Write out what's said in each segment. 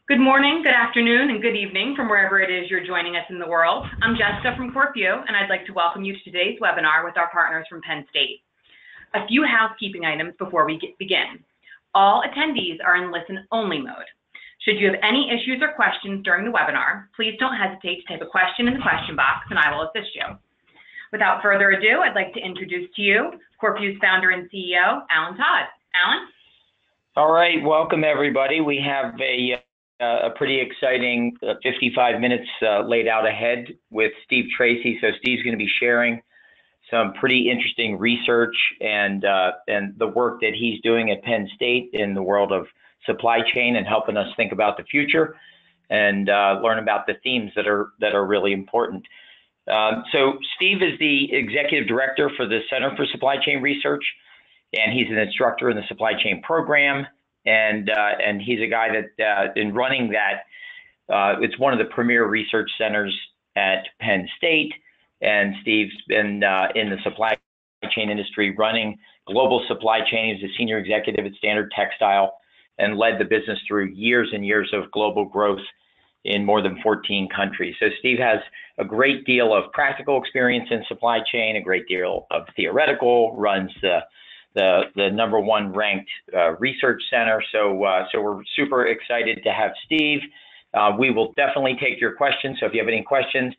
Good morning, good afternoon, and good evening from wherever it is you're joining us in the world. I'm Jessica from CorpU, and I'd like to welcome you to today's webinar with our partners from Penn State. A few housekeeping items before we begin. All attendees are in listen-only mode. Should you have any issues or questions during the webinar, please don't hesitate to type a question in the question box, and I will assist you. Without further ado, I'd like to introduce to you CorpU's founder and CEO, Alan Todd. Alan? All right, welcome everybody. We have a pretty exciting 55 minutes laid out ahead with Steve Tracy. So Steve's going to be sharing some pretty interesting research and the work that he's doing at Penn State in the world of supply chain and helping us think about the future and learn about the themes that are really important. So Steve is the executive director for the Center for Supply Chain Research, and he's an instructor in the supply chain program. And he's a guy that in running that, it's one of the premier research centers at Penn State. And Steve's been in the supply chain industry running global supply chain. He's a senior executive at Standard Textile and led the business through years and years of global growth in more than 14 countries. So Steve has a great deal of practical experience in supply chain, a great deal of theoretical, runs the #1 ranked research center. So we're super excited to have Steve. We will definitely take your questions. So if you have any questions,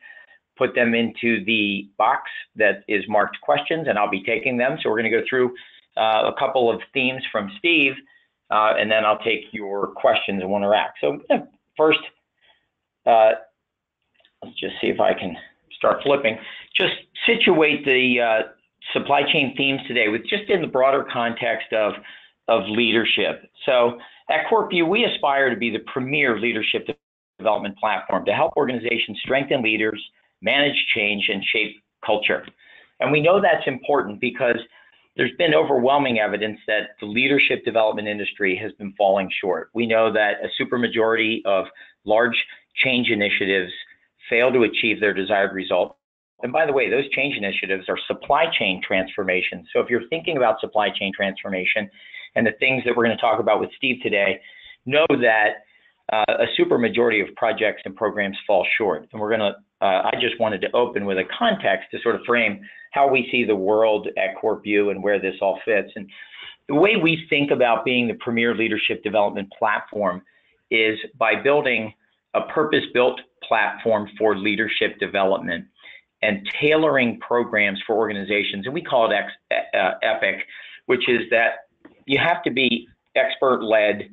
put them into the box that is marked questions, and I'll be taking them. So we're going to go through a couple of themes from Steve, and then I'll take your questions and we'll interact. So first, let's just see if I can start flipping. Just situate the supply chain themes today with just in the broader context of leadership. So at CorpU, we aspire to be the premier leadership development platform to help organizations strengthen leaders, manage change, and shape culture. And we know that's important because there's been overwhelming evidence that the leadership development industry has been falling short. We know that a supermajority of large change initiatives fail to achieve their desired result. And by the way, those change initiatives are supply chain transformation. So if you're thinking about supply chain transformation and the things that we're going to talk about with Steve today, know that a supermajority of projects and programs fall short. And I just wanted to open with a context to sort of frame how we see the world at CorpU and where this all fits. And the way we think about being the premier leadership development platform is by building a purpose-built platform for leadership development and tailoring programs for organizations. And we call it EPIC, which is that you have to be expert-led,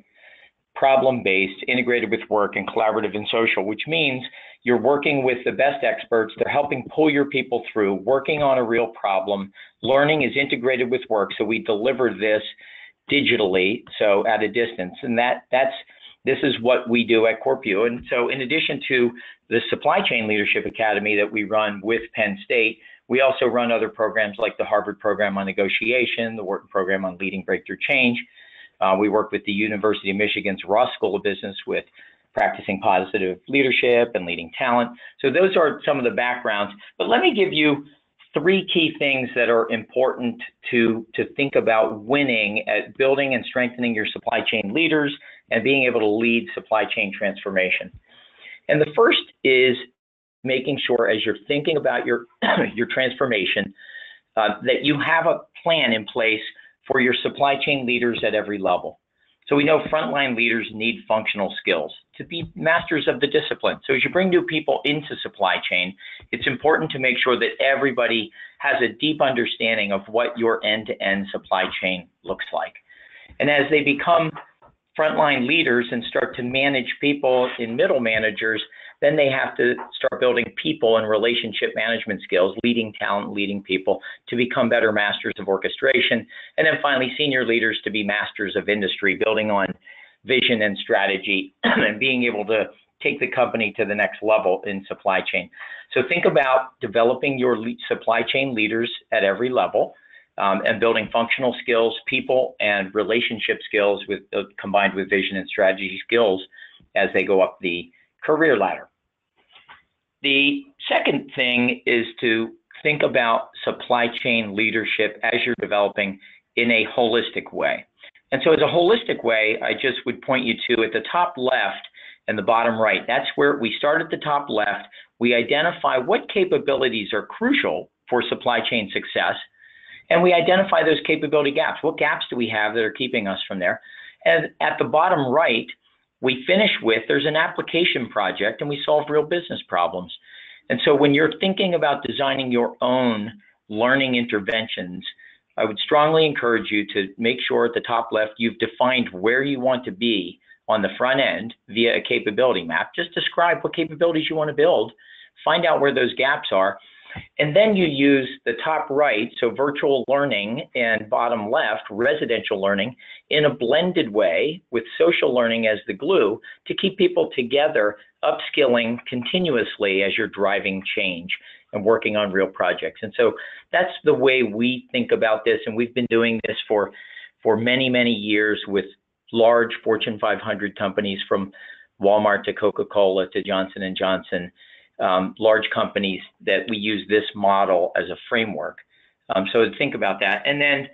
problem-based, integrated with work, and collaborative and social, which means you're working with the best experts. They're helping pull your people through, working on a real problem. Learning is integrated with work, so we deliver this digitally, so at a distance. And this is what we do at CorpU. And so in addition to the Supply Chain Leadership Academy that we run with Penn State, we also run other programs like the Harvard Program on Negotiation, the Wharton Program on Leading Breakthrough Change. We work with the University of Michigan's Ross School of Business with practicing positive leadership and leading talent. So those are some of the backgrounds. But let me give you 3 key things that are important to think about winning at building and strengthening your supply chain leaders and being able to lead supply chain transformation. And the first is making sure as you're thinking about your transformation that you have a plan in place for your supply chain leaders at every level. So we know frontline leaders need functional skills to be masters of the discipline. So as you bring new people into supply chain, it's important to make sure that everybody has a deep understanding of what your end-to-end supply chain looks like. And as they become frontline leaders and start to manage people in middle managers, then they have to start building people and relationship management skills, leading talent, leading people to become better masters of orchestration. And then finally, senior leaders to be masters of industry, building on vision and strategy and being able to take the company to the next level in supply chain. So think about developing your supply chain leaders at every level. And building functional skills, people and relationship skills with combined with vision and strategy skills as they go up the career ladder. The second thing is to think about supply chain leadership as you're developing in a holistic way. And so as a holistic way, I just would point you to at the top left and the bottom right. That's where we start at the top left. We identify what capabilities are crucial for supply chain success, and we identify those capability gaps. What gaps do we have that are keeping us from there? And at the bottom right, we finish with, there's an application project, and we solve real business problems. And so when you're thinking about designing your own learning interventions, I would strongly encourage you to make sure at the top left, you've defined where you want to be on the front end via a capability map. Just describe what capabilities you want to build, find out where those gaps are, and then you use the top right, so virtual learning, and bottom left, residential learning, in a blended way with social learning as the glue to keep people together, upskilling continuously as you're driving change and working on real projects. And so that's the way we think about this, and we've been doing this for many, many years with large Fortune 500 companies, from Walmart to Coca-Cola to Johnson & Johnson, large companies, that we use this model as a framework. So think about that. And then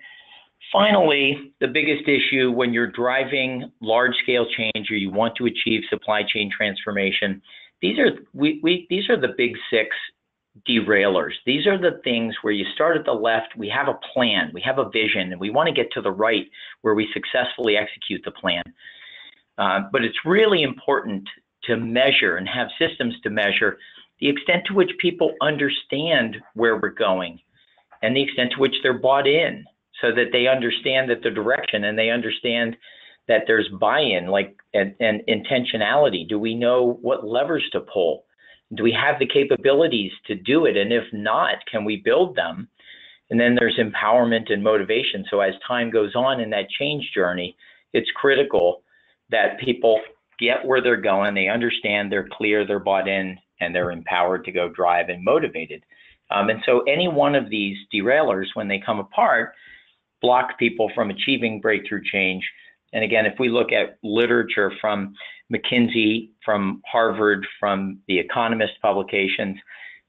finally, the biggest issue when you're driving large-scale change or you want to achieve supply chain transformation, these are the big six derailers. These are the things where you start at the left, we have a plan, we have a vision, and we want to get to the right where we successfully execute the plan. But it's really important to measure and have systems to measure the extent to which people understand where we're going and the extent to which they're bought in, so that they understand that the direction and they understand that there's buy-in, like, and intentionality. Do we know what levers to pull? Do we have the capabilities to do it? And if not, can we build them? And then there's empowerment and motivation. So as time goes on in that change journey, it's critical that people get where they're going, they understand, they're clear, they're bought in, and they're empowered to go drive and motivated. And so any one of these derailers, when they come apart, block people from achieving breakthrough change. And again, if we look at literature from McKinsey, from Harvard, from the Economist publications,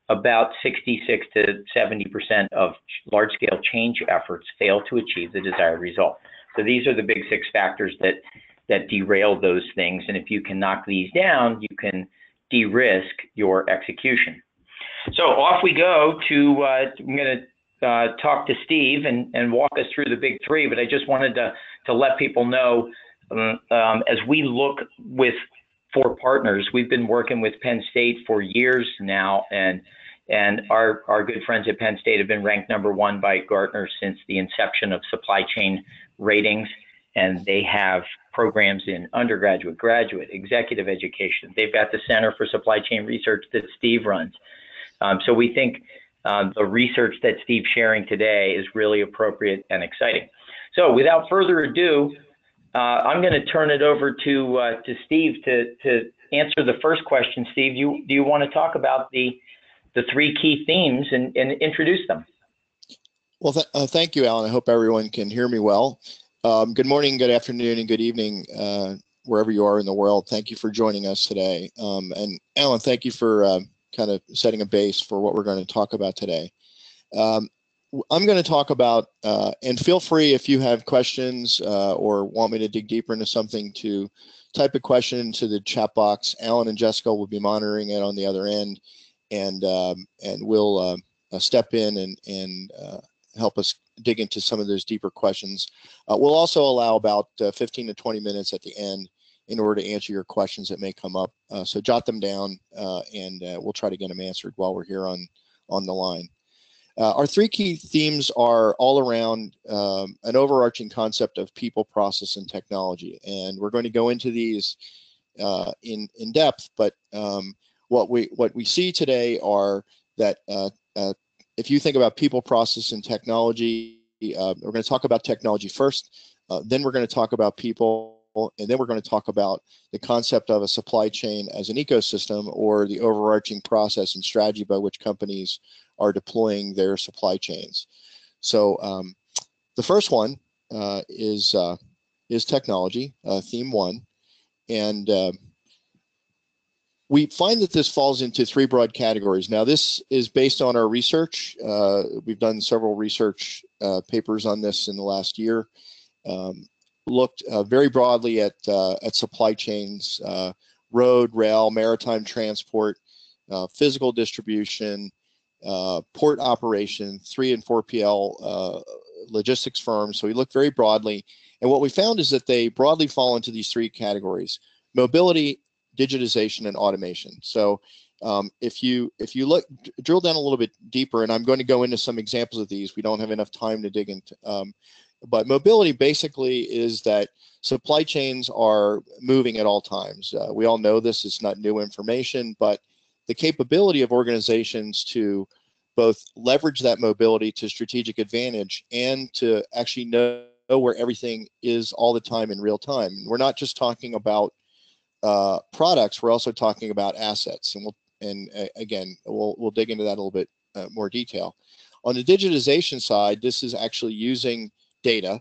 about 66 to 70% of large-scale change efforts fail to achieve the desired result. So these are the big six factors that derail those things. And if you can knock these down, you can de-risk your execution. So off we go to, I'm going to talk to Steve and walk us through the big three, but I just wanted to let people know, as we look for partners, we've been working with Penn State for years now, and our good friends at Penn State have been ranked #1 by Gartner since the inception of supply chain ratings. And they have programs in undergraduate, graduate, executive education. They've got the Center for Supply Chain Research that Steve runs. So we think the research that Steve's sharing today is really appropriate and exciting. So without further ado, I'm going to turn it over to Steve to answer the first question. Steve, do you want to talk about the three key themes and introduce them? Well, thank you, Alan. I hope everyone can hear me well. Good morning, good afternoon, and good evening, wherever you are in the world. Thank you for joining us today. And Alan, thank you for kind of setting a base for what we're going to talk about today. I'm going to talk about, and feel free if you have questions or want me to dig deeper into something to type a question into the chat box. Alan and Jessica will be monitoring it on the other end, and we'll step in and help us dig into some of those deeper questions. We'll also allow about 15 to 20 minutes at the end in order to answer your questions that may come up. So jot them down, and we'll try to get them answered while we're here on the line. Our three key themes are all around an overarching concept of people, process, and technology. And we're going to go into these in depth, but what we see today are that if you think about people, process, and technology, we're going to talk about technology first, then we're going to talk about people, and then we're going to talk about the concept of a supply chain as an ecosystem, or the overarching process and strategy by which companies are deploying their supply chains. So the first one is technology, theme one, and we find that this falls into three broad categories. Now, this is based on our research. We've done several research papers on this in the last year. Looked very broadly at supply chains, road, rail, maritime transport, physical distribution, port operation, 3 and 4PL logistics firms. So we looked very broadly. And what we found is that they broadly fall into these 3 categories: mobility, digitization, and automation. So if you drill down a little bit deeper, and I'm going to go into some examples of these, we don't have enough time to dig into, but mobility basically is that supply chains are moving at all times. We all know this is not new information, but the capability of organizations to both leverage that mobility to strategic advantage and to actually know where everything is all the time in real time. We're not just talking about products, we're also talking about assets. And again, we'll dig into that a little bit more detail. On the digitization side, this is actually using data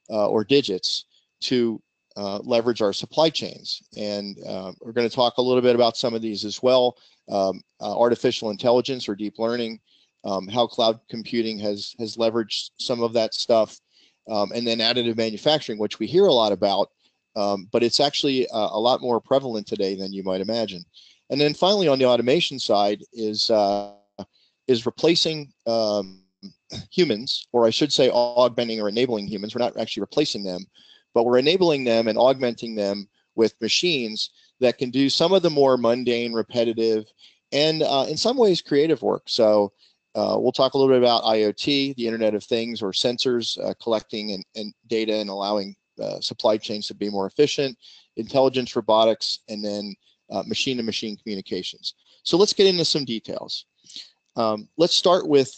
or digits to leverage our supply chains. And we're going to talk a little bit about some of these as well. Artificial intelligence or deep learning, how cloud computing has leveraged some of that stuff, and then additive manufacturing, which we hear a lot about, but it's actually a lot more prevalent today than you might imagine. And then finally, on the automation side is replacing humans, or I should say augmenting or enabling humans. We're not actually replacing them, but we're enabling them and augmenting them with machines that can do some of the more mundane, repetitive, and in some ways creative work. So we'll talk a little bit about IoT, the Internet of Things, or sensors collecting and data and allowing supply chains to be more efficient, intelligence, robotics, and then machine-to-machine communications. So let's get into some details. Let's start with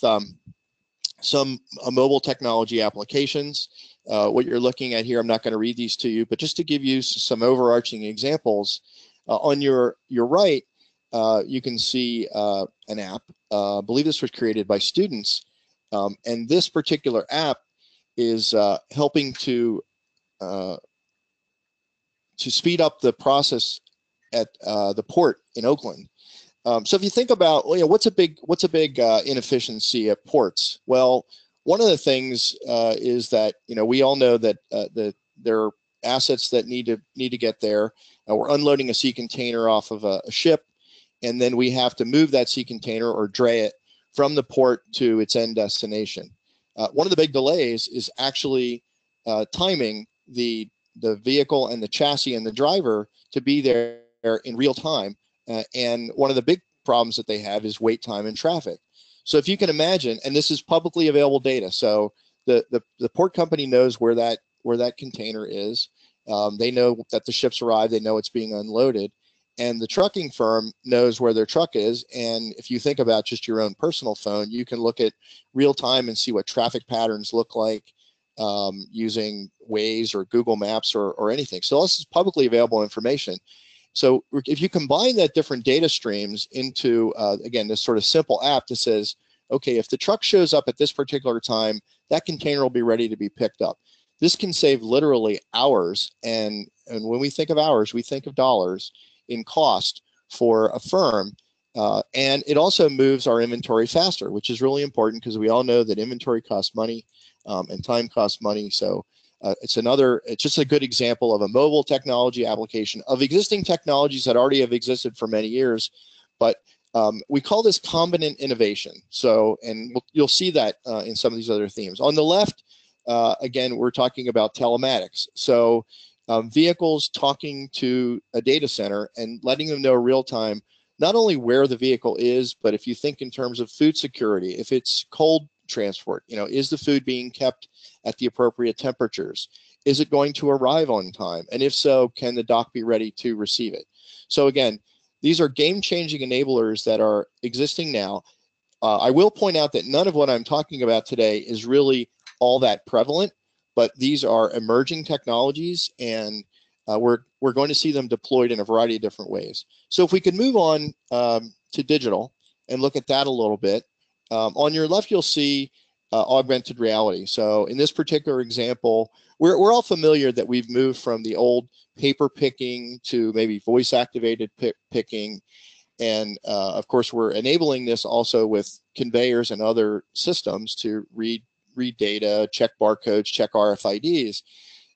some mobile technology applications. What you're looking at here, I'm not going to read these to you, but just to give you some overarching examples, on your right, you can see an app. I believe this was created by students, and this particular app is helping to speed up the process at the port in Oakland. So if you think about, what's a big inefficiency at ports? Well, one of the things is that we all know that there are assets that need to get there. We're unloading a sea container off of a ship, and then we have to move that sea container or dray it from the port to its end destination. One of the big delays is actually timing the vehicle and the chassis and the driver to be there in real time. And one of the big problems that they have is wait time and traffic. So if you can imagine, and this is publicly available data, so the port company knows where that container is. They know that the ship's arrived. They know it's being unloaded. And the trucking firm knows where their truck is. And if you think about just your own personal phone, you can look at real time and see what traffic patterns look like using Waze or Google Maps or anything. So this is publicly available information. So if you combine that different data streams into, again, this sort of simple app that says, okay, if the truck shows up at this particular time, that container will be ready to be picked up. This can save literally hours. And when we think of hours, we think of dollars in cost for a firm. And it also moves our inventory faster, which is really important because we all know that inventory costs money and time costs money. So it's just a good example of a mobile technology application of existing technologies that already have existed for many years, but we call this combinant innovation. So, and you'll see that in some of these other themes. On the left, again, we're talking about telematics. So vehicles talking to a data center and letting them know real time, not only where the vehicle is, but if you think in terms of food security, if it's cold transport, is the food being kept at the appropriate temperatures? Is it going to arrive on time? And if so, can the dock be ready to receive it? So again, these are game-changing enablers that are existing now. I will point out that none of what I'm talking about today is really all that prevalent, but these are emerging technologies, and we're going to see them deployed in a variety of different ways. So if we could move on to digital and look at that a little bit. On your left, you'll see augmented reality. So in this particular example, we're all familiar that we've moved from the old paper picking to maybe voice activated picking. And of course, we're enabling this also with conveyors and other systems to read data, check barcodes, check RFIDs.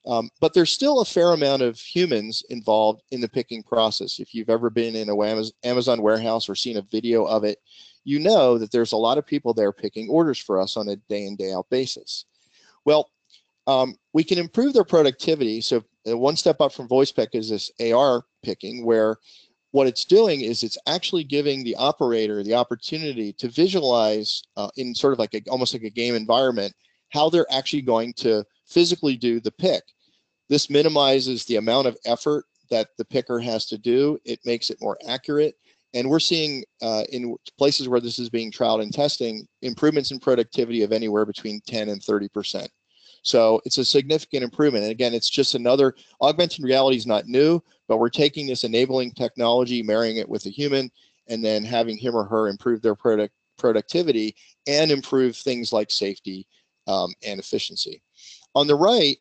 But there's still a fair amount of humans involved in the picking process. If you've ever been in a Amazon warehouse or seen a video of it, you know that there's a lot of people there picking orders for us on a day in, day out basis. Well, we can improve their productivity. So one step up from voice pick is this AR picking, where what it's doing is it's actually giving the operator the opportunity to visualize in sort of like almost like a game environment how they're actually going to physically do the pick. This minimizes the amount of effort that the picker has to do. It makes it more accurate. And we're seeing in places where this is being trialed and testing, improvements in productivity of anywhere between 10 and 30%. So it's a significant improvement. And again, it's just another, augmented reality is not new, but we're taking this enabling technology, marrying it with a human, and then having him or her improve their productivity and improve things like safety and efficiency. On the right,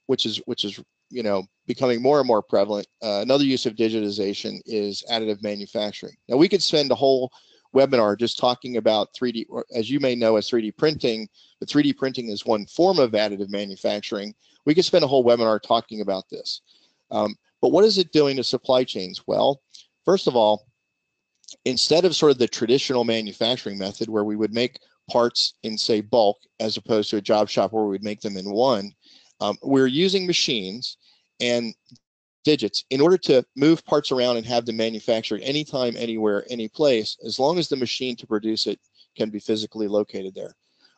which is becoming more and more prevalent, another use of digitization is additive manufacturing. Now, we could spend a whole webinar just talking about 3D, as you may know, as 3D printing, but 3D printing is one form of additive manufacturing. We could spend a whole webinar talking about this. But what is it doing to supply chains? Well, first of all, instead of sort of the traditional manufacturing method where we would make parts in, say, bulk, as opposed to a job shop where we would make them in one, we're using machines and digits in order to move parts around and have them manufactured anytime, anywhere, any place, as long as the machine to produce it can be physically located there.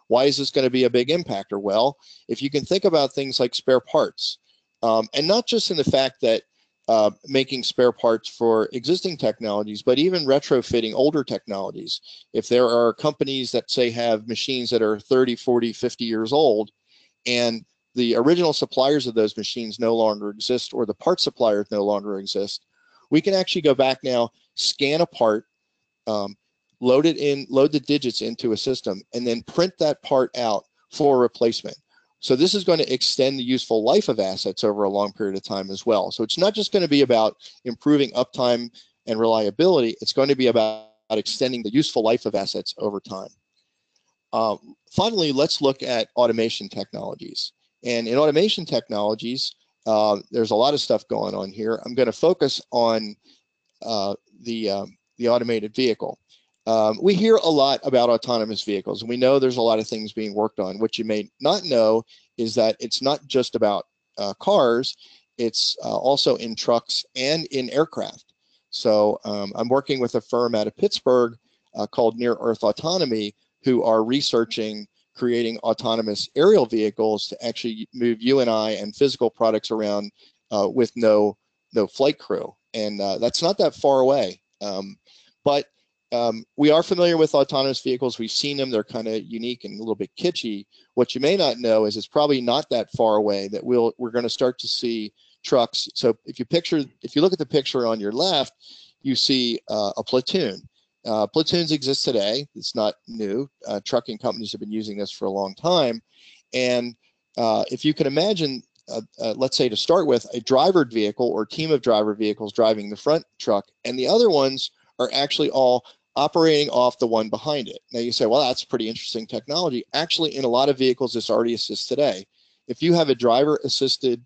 Why is this going to be a big impactor? Well, if you can think about things like spare parts, and not just in the fact that making spare parts for existing technologies, but even retrofitting older technologies. If there are companies that say have machines that are 30, 40, 50 years old, and the original suppliers of those machines no longer exist, or the part suppliers no longer exist, we can actually go back now, scan a part, load the digits into a system, and then print that part out for a replacement. So this is going to extend the useful life of assets over a long period of time as well. So it's not just going to be about improving uptime and reliability, it's going to be about extending the useful life of assets over time. Finally, let's look at automation technologies. And in automation technologies, there's a lot of stuff going on here. I'm going to focus on the automated vehicle. We hear a lot about autonomous vehicles, and we know there's a lot of things being worked on. What you may not know is that it's not just about cars, it's also in trucks and in aircraft. So I'm working with a firm out of Pittsburgh called Near Earth Autonomy, who are researching creating autonomous aerial vehicles to actually move you and I and physical products around with no flight crew. And that's not that far away. But we are familiar with autonomous vehicles. We've seen them. They're kind of unique and a little bit kitschy. What you may not know is it's probably not that far away that we're going to start to see trucks. So if you look at the picture on your left, you see a platoon. Platoons exist today. It's not new. Trucking companies have been using this for a long time. And if you can imagine, let's say to start with, a drivered vehicle or team of driver vehicles driving the front truck, and the other ones are actually all operating off the one behind it. Now you say, well, that's pretty interesting technology. Actually, in a lot of vehicles, this already exists today. If you have a driver-assisted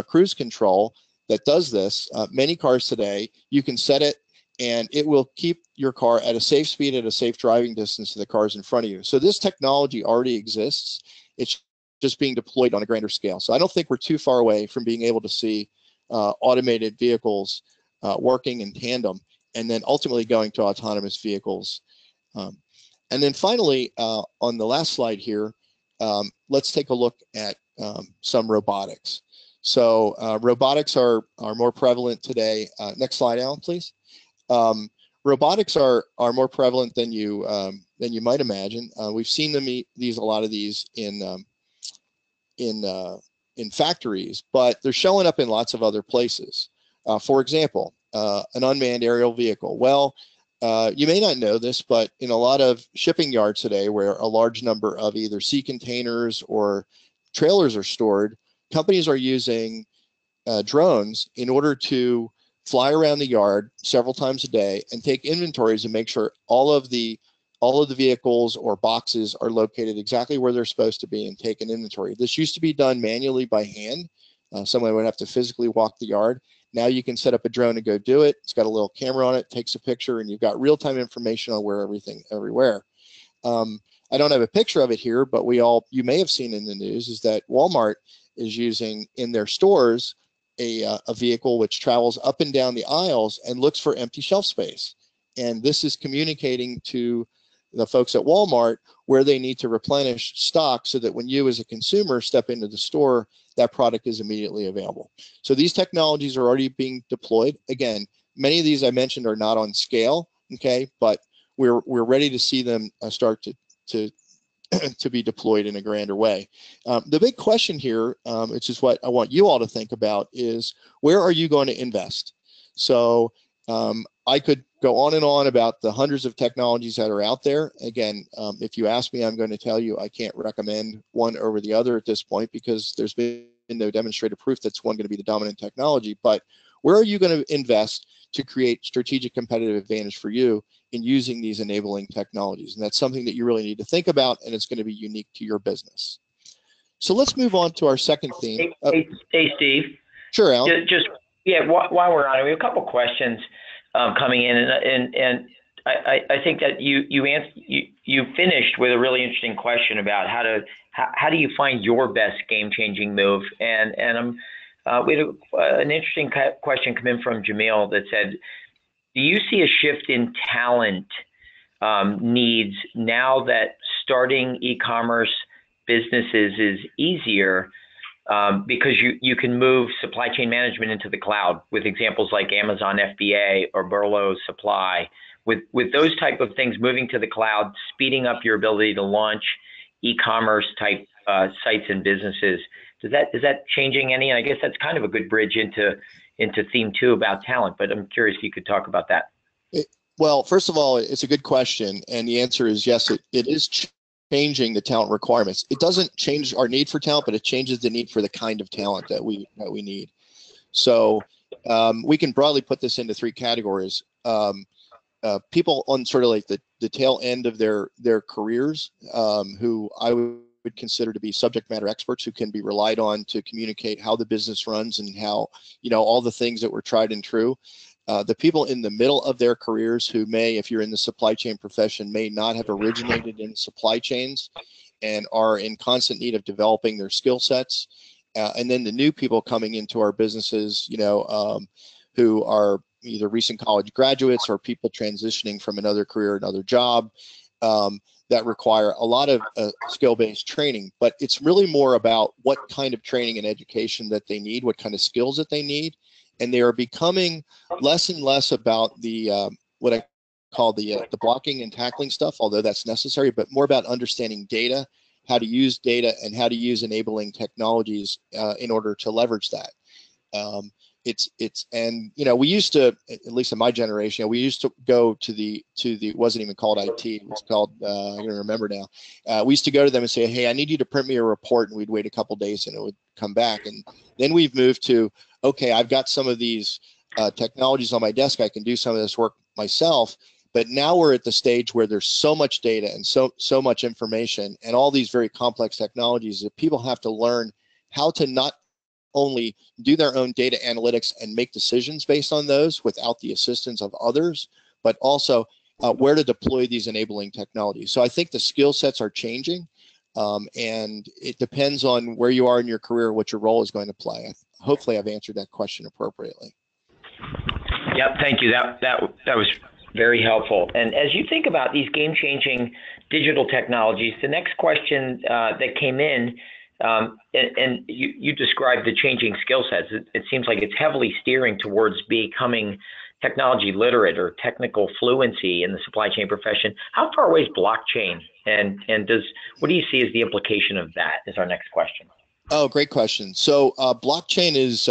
cruise control that does this, many cars today, you can set it and it will keep your car at a safe speed, at a safe driving distance to the cars in front of you. So this technology already exists. It's just being deployed on a grander scale. So I don't think we're too far away from being able to see automated vehicles working in tandem, and then ultimately going to autonomous vehicles. And then finally, on the last slide here, let's take a look at some robotics. So robotics are more prevalent today. Next slide, Alan, please. Robotics are more prevalent than you might imagine. We've seen a lot of these in factories, but they're showing up in lots of other places. For example, an unmanned aerial vehicle. Well, you may not know this, but in a lot of shipping yards today, where a large number of either sea containers or trailers are stored, companies are using drones in order to fly around the yard several times a day and take inventories and make sure all of the vehicles or boxes are located exactly where they're supposed to be and take an inventory. This used to be done manually by hand. Someone would have to physically walk the yard. Now you can set up a drone and go do it. It's got a little camera on it, takes a picture, and you've got real-time information on where everywhere. I don't have a picture of it here, but you may have seen in the news is that Walmart is using in their stores a vehicle which travels up and down the aisles and looks for empty shelf space. And this is communicating to the folks at Walmart where they need to replenish stock so that when you as a consumer step into the store, that product is immediately available. So these technologies are already being deployed. Again, many of these I mentioned are not on scale, okay, but we're ready to see them start to be deployed in a grander way. The big question here, which is what I want you all to think about, is where are you going to invest? So I could go on and on about the hundreds of technologies that are out there. Again, if you ask me, I'm going to tell you I can't recommend one over the other at this point because there's been no demonstrated proof that's one going to be the dominant technology. But where are you going to invest to create strategic competitive advantage for you in using these enabling technologies? And that's something that you really need to think about, and it's going to be unique to your business. So let's move on to our second theme. Hey, Steve. Sure, Alan. While we're on it, we have a couple questions coming in, and I think that you finished with a really interesting question about how do you find your best game-changing move, and we had an interesting question come in from Jamil that said, do you see a shift in talent needs now that starting e-commerce businesses is easier because you can move supply chain management into the cloud with examples like Amazon FBA or Burlow Supply, with those type of things moving to the cloud, speeding up your ability to launch e-commerce type sites and businesses? Is that changing any? And I guess that's kind of a good bridge into theme 2 about talent, but I'm curious if you could talk about that. Well, first of all, it's a good question, and the answer is yes, it is changing the talent requirements. It doesn't change our need for talent, but it changes the need for the kind of talent that we need. So we can broadly put this into 3 categories. People on sort of like the tail end of their careers, who I would consider to be subject matter experts who can be relied on to communicate how the business runs and how, all the things that were tried and true. The people in the middle of their careers who may, if you're in the supply chain profession, may not have originated in supply chains and are in constant need of developing their skill sets. And then the new people coming into our businesses, who are either recent college graduates or people transitioning from another career, another job, that require a lot of skill-based training. But it's really more about what kind of training and education that they need, what kind of skills that they need. And they are becoming less and less about the what I call the blocking and tackling stuff, although that's necessary, but more about understanding data, how to use data, and how to use enabling technologies in order to leverage that. We used to, at least in my generation, we used to go to the it wasn't even called IT, it was called I don't remember now. We used to go to them and say, hey, I need you to print me a report, and we'd wait a couple days and it would come back. And then we've moved to, okay, I've got some of these technologies on my desk, I can do some of this work myself. But now we're at the stage where there's so much data and so much information and all these very complex technologies that people have to learn how to not only do their own data analytics and make decisions based on those without the assistance of others, but also where to deploy these enabling technologies. So I think the skill sets are changing, and it depends on where you are in your career, what your role is going to play. Hopefully I've answered that question appropriately. Yep, thank you. That was very helpful. And as you think about these game-changing digital technologies, the next question that came in, and you described the changing skill sets. It seems like it's heavily steering towards becoming technology literate or technical fluency in the supply chain profession. How far away is blockchain? And what do you see as the implication of that is our next question. Oh, great question. So blockchain is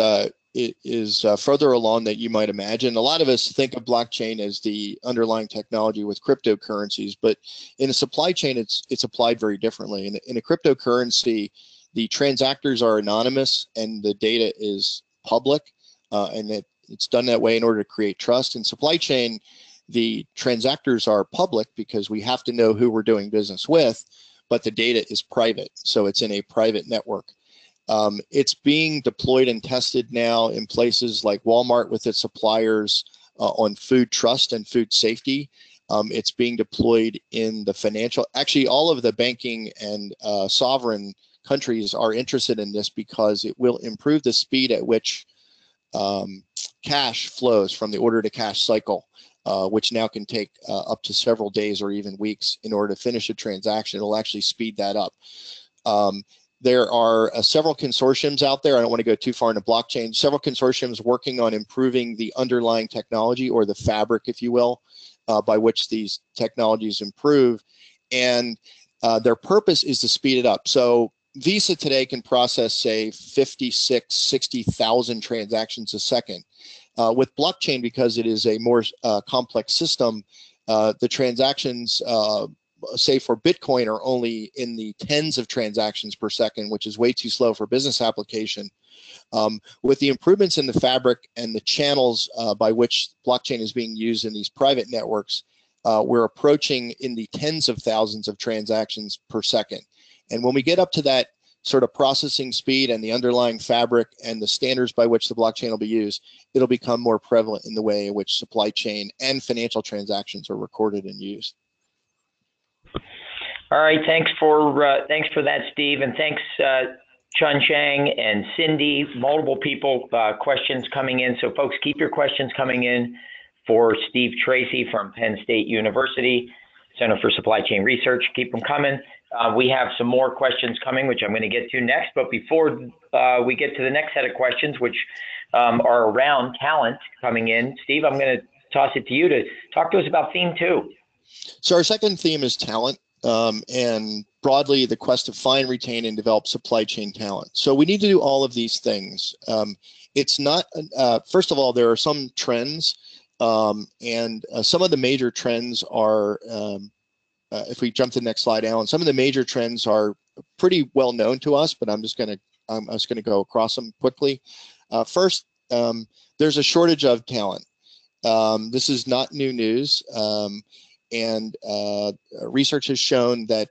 further along than you might imagine. A lot of us think of blockchain as the underlying technology with cryptocurrencies, but in a supply chain, it's applied very differently. In a cryptocurrency, the transactors are anonymous and the data is public, and it's done that way in order to create trust. In supply chain, the transactors are public because we have to know who we're doing business with, but the data is private, so it's in a private network. It's being deployed and tested now in places like Walmart with its suppliers on food trust and food safety. It's being deployed in the financial, actually all of the banking and sovereign countries are interested in this because it will improve the speed at which cash flows from the order to cash cycle, which now can take up to several days or even weeks in order to finish a transaction. It'll actually speed that up. There are several consortiums out there. I don't want to go too far into blockchain. Several consortiums working on improving the underlying technology, or the fabric, if you will, by which these technologies improve. And their purpose is to speed it up. So Visa today can process, say, 60,000 transactions a second. With blockchain, because it is a more complex system, the transactions, say for Bitcoin, are only in the tens of transactions per second, which is way too slow for business application. With the improvements in the fabric and the channels by which blockchain is being used in these private networks, we're approaching in the tens of thousands of transactions per second. And when we get up to that sort of processing speed and the underlying fabric and the standards by which the blockchain will be used, it'll become more prevalent in the way in which supply chain and financial transactions are recorded and used. All right, thanks for that, Steve, and thanks Chun Chang and Cindy. Multiple people questions coming in, so folks, keep your questions coming in for Steve Tracy from Penn State University Center for Supply Chain Research. Keep them coming. We have some more questions coming, which I'm going to get to next. But before we get to the next set of questions, which are around talent coming in, Steve, I'm going to toss it to you to talk to us about theme 2. So our second theme is talent, and broadly the quest to find, retain, and develop supply chain talent. So we need to do all of these things. It's not, first of all, there are some trends, and some of the major trends are, if we jump to the next slide, Alan, some of the major trends are pretty well known to us, but I'm just going to go across them quickly. First, there's a shortage of talent. This is not new news, and research has shown that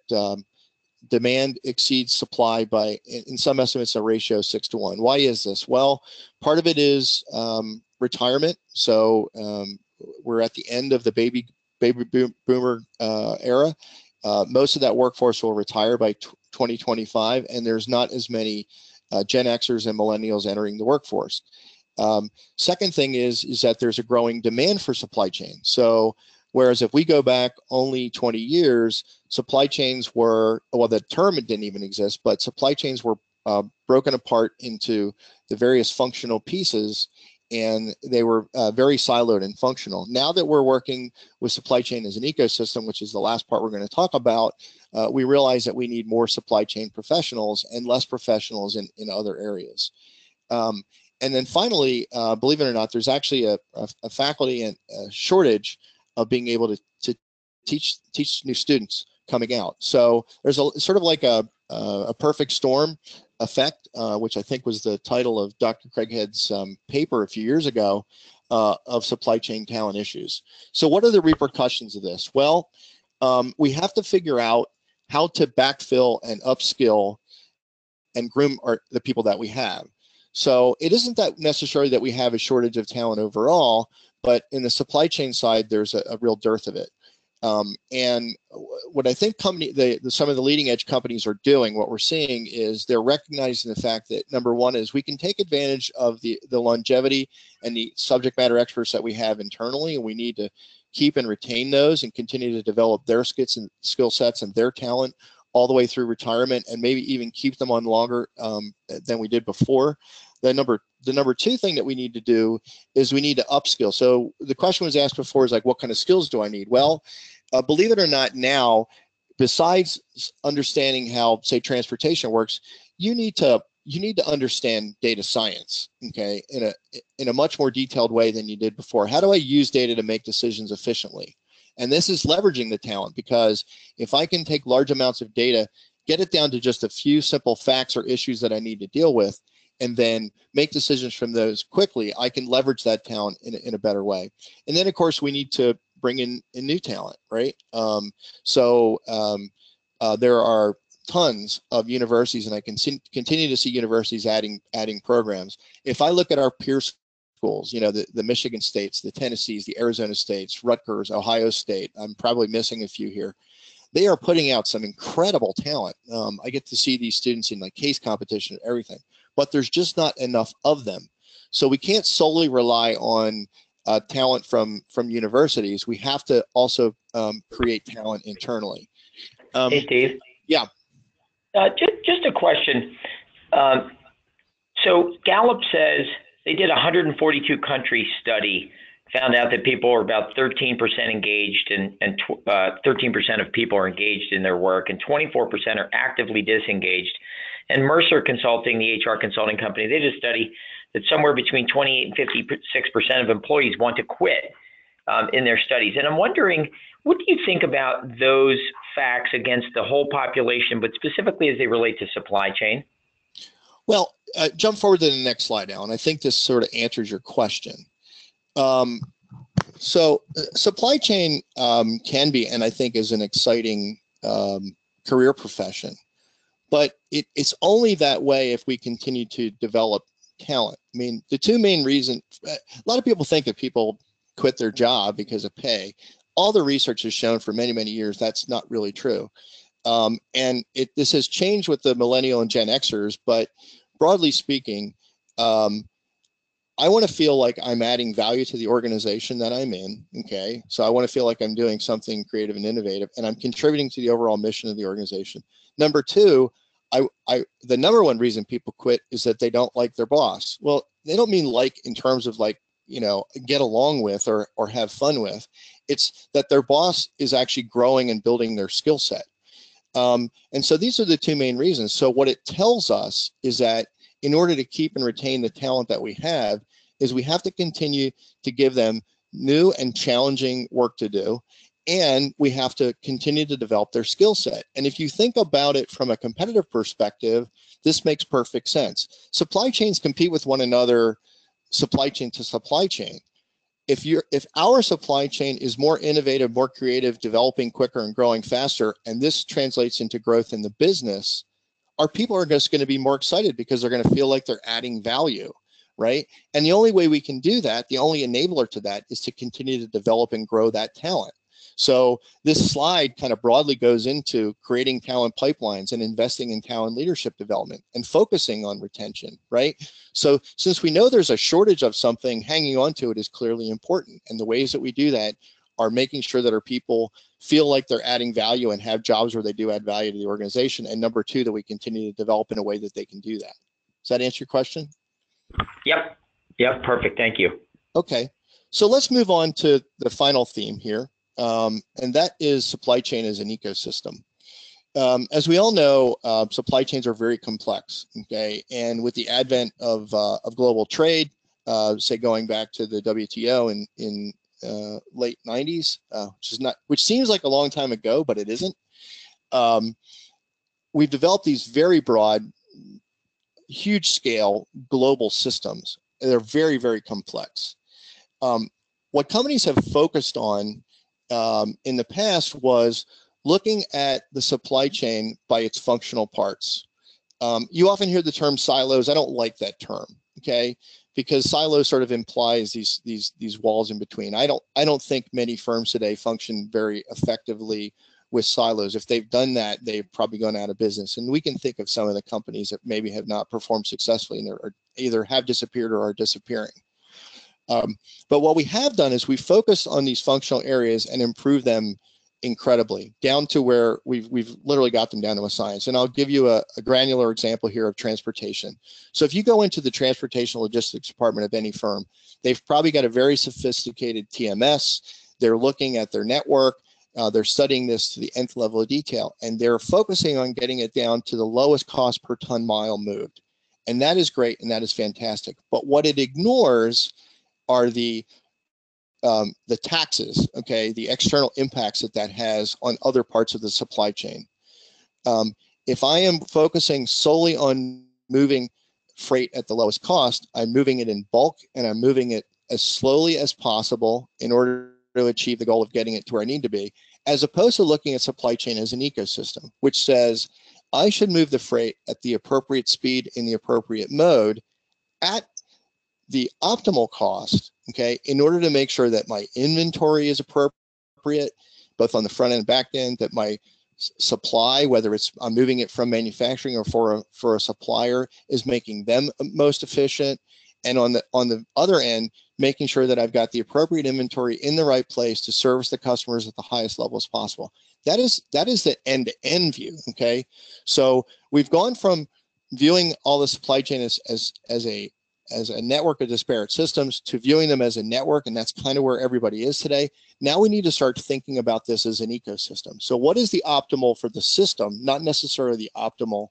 demand exceeds supply by, in some estimates, a ratio of 6 to 1. Why is this? Well, part of it is retirement. So we're at the end of the baby boomer era. Most of that workforce will retire by 2025, and there's not as many Gen Xers and millennials entering the workforce. Second thing is that there's a growing demand for supply chain. So whereas if we go back only 20 years, supply chains were, well, the term didn't even exist, but supply chains were broken apart into the various functional pieces, and they were very siloed and functional. Now that we're working with supply chain as an ecosystem, which is the last part we're going to talk about, we realize that we need more supply chain professionals and less professionals in other areas. And then finally, believe it or not, there's actually a faculty and a shortage of being able to teach new students coming out. So there's a sort of like a perfect storm effect, which I think was the title of Dr. Craighead's paper a few years ago, of supply chain talent issues. So what are the repercussions of this? Well, we have to figure out how to backfill and upskill and groom the people that we have. So it isn't that necessarily that we have a shortage of talent overall, but in the supply chain side, there's a real dearth of it. And what I think some of the leading edge companies are doing, what we're seeing is they're recognizing the fact that, number one, is we can take advantage of the longevity and the subject matter experts that we have internally, and we need to keep and retain those and continue to develop their skill sets and their talent all the way through retirement, and maybe even keep them on longer than we did before. The number two thing that we need to do is we need to upskill. So the question was asked before is like, what kind of skills do I need? Well, believe it or not, now, besides understanding how, say, transportation works, you need to understand data science, okay, in a much more detailed way than you did before. How do I use data to make decisions efficiently? And this is leveraging the talent, because if I can take large amounts of data, get it down to just a few simple facts or issues that I need to deal with, and then make decisions from those quickly, I can leverage that talent in a better way. And then, of course, we need to bring in new talent, right? There are tons of universities, and I can continue to see universities adding programs. If I look at our peer schools, you know, the Michigan States, the Tennessees, the Arizona States, Rutgers, Ohio State, I'm probably missing a few here. They are putting out some incredible talent. I get to see these students in like case competition and everything, but there's just not enough of them. So we can't solely rely on talent from universities. We have to also create talent internally. Hey, Steve. Yeah. Just a question. So Gallup says they did a 142 country study, found out that people are about 13% engaged, and 13% of people are engaged in their work, and 24% are actively disengaged. And Mercer Consulting, the HR consulting company, they did a study that somewhere between 28 and 56% of employees want to quit in their studies. And I'm wondering, what do you think about those facts against the whole population, but specifically as they relate to supply chain? Well, jump forward to the next slide, Alan. I think this sort of answers your question. So supply chain can be, and I think is an exciting career profession, but it's only that way if we continue to develop talent. I mean, the two main reasons, a lot of people think that people quit their job because of pay. All the research has shown for many, many years that's not really true. And this has changed with the millennial and Gen Xers, but broadly speaking, I want to feel like I'm adding value to the organization that I'm in, okay? So I want to feel like I'm doing something creative and innovative, and I'm contributing to the overall mission of the organization. Number two, the number one reason people quit is that they don't like their boss. Well, they don't mean like in terms of like, you know, get along with or have fun with. It's that their boss is actually growing and building their skill set. And so these are the two main reasons. So what it tells us is that in order to keep and retain the talent that we have, is we have to continue to give them new and challenging work to do, and we have to continue to develop their skill set. And if you think about it from a competitive perspective, this makes perfect sense. Supply chains compete with one another, supply chain to supply chain. If our supply chain is more innovative, more creative, developing quicker and growing faster, and this translates into growth in the business, our people are just going to be more excited because they're going to feel like they're adding value, right? And the only way we can do that, the only enabler to that, is to continue to develop and grow that talent. So this slide kind of broadly goes into creating talent pipelines and investing in talent leadership development and focusing on retention, right? So since we know there's a shortage of something, hanging on to it is clearly important. And the ways that we do that are making sure that our people feel like they're adding value and have jobs where they do add value to the organization. And number two, that we continue to develop in a way that they can do that. Does that answer your question? Yep. Perfect. Thank you. Okay. So let's move on to the final theme here. And that is supply chain as an ecosystem. As we all know, supply chains are very complex, okay? And with the advent of global trade, say going back to the WTO in late 90s, which seems like a long time ago, but it isn't. We've developed these very broad, huge scale global systems. They're very, very complex. What companies have focused on in the past was looking at the supply chain by its functional parts. You often hear the term silos. I don't like that term, okay? Because silos sort of implies these walls in between. I don't think many firms today function very effectively with silos. If they've done that, they've probably gone out of business. And we can think of some of the companies that maybe have not performed successfully and are either have disappeared or are disappearing. But what we have done is we focused on these functional areas and improved them incredibly, down to where we've literally got them down to a science. And I'll give you a granular example here of transportation. So if you go into the transportation logistics department of any firm, they've probably got a very sophisticated TMS. They're looking at their network. They're studying this to the nth level of detail, and they're focusing on getting it down to the lowest cost per ton mile moved. And that is great, and that is fantastic. But what it ignores are the taxes, okay, the external impacts that has on other parts of the supply chain. If I am focusing solely on moving freight at the lowest cost, I'm moving it in bulk and I'm moving it as slowly as possible in order to achieve the goal of getting it to where I need to be, as opposed to looking at supply chain as an ecosystem, which says, I should move the freight at the appropriate speed in the appropriate mode at the optimal cost, okay, in order to make sure that my inventory is appropriate, both on the front end and back end, that my supply, whether it's I'm moving it from manufacturing or for a supplier, is making them most efficient, and on the other end, making sure that I've got the appropriate inventory in the right place to service the customers at the highest level as possible. That is the end-to-end view, okay? So we've gone from viewing all the supply chain as a network of disparate systems to viewing them as a network, and that's kind of where everybody is today. Now we need to start thinking about this as an ecosystem. So what is the optimal for the system, not necessarily the optimal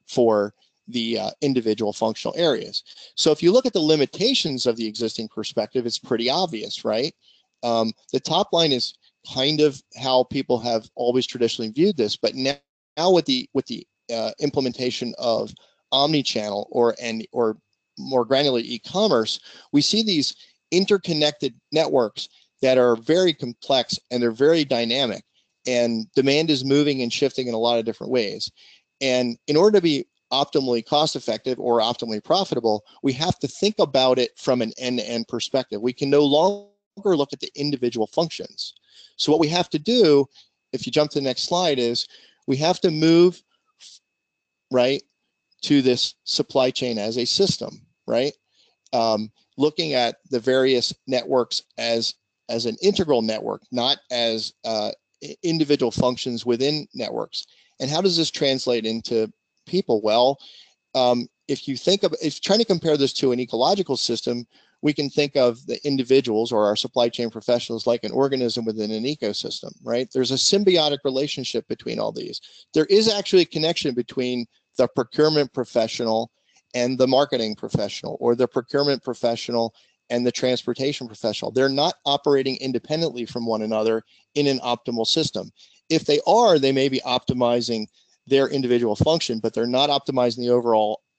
for the individual functional areas. So if you look at the limitations of the existing perspective, it's pretty obvious, right? The top line is kind of how people have always traditionally viewed this, but now with the implementation of omni-channel or more granular e-commerce, we see these interconnected networks that are very complex and they're very dynamic, and demand is moving and shifting in a lot of different ways. And in order to be optimally cost effective or optimally profitable, we have to think about it from an end-to-end perspective. We can no longer look at the individual functions. So what we have to do, if you jump to the next slide, is we have to move right to this supply chain as a system, right? Looking at the various networks as an integral network, not as individual functions within networks. And how does this translate into people? Well, if trying to compare this to an ecological system, we can think of the individuals or our supply chain professionals like an organism within an ecosystem, right? There's a symbiotic relationship between all these. There is actually a connection between the procurement professional and the marketing professional, or the procurement professional and the transportation professional. They're not operating independently from one another in an optimal system. If they are, they may be optimizing their individual function, but they're not optimizing the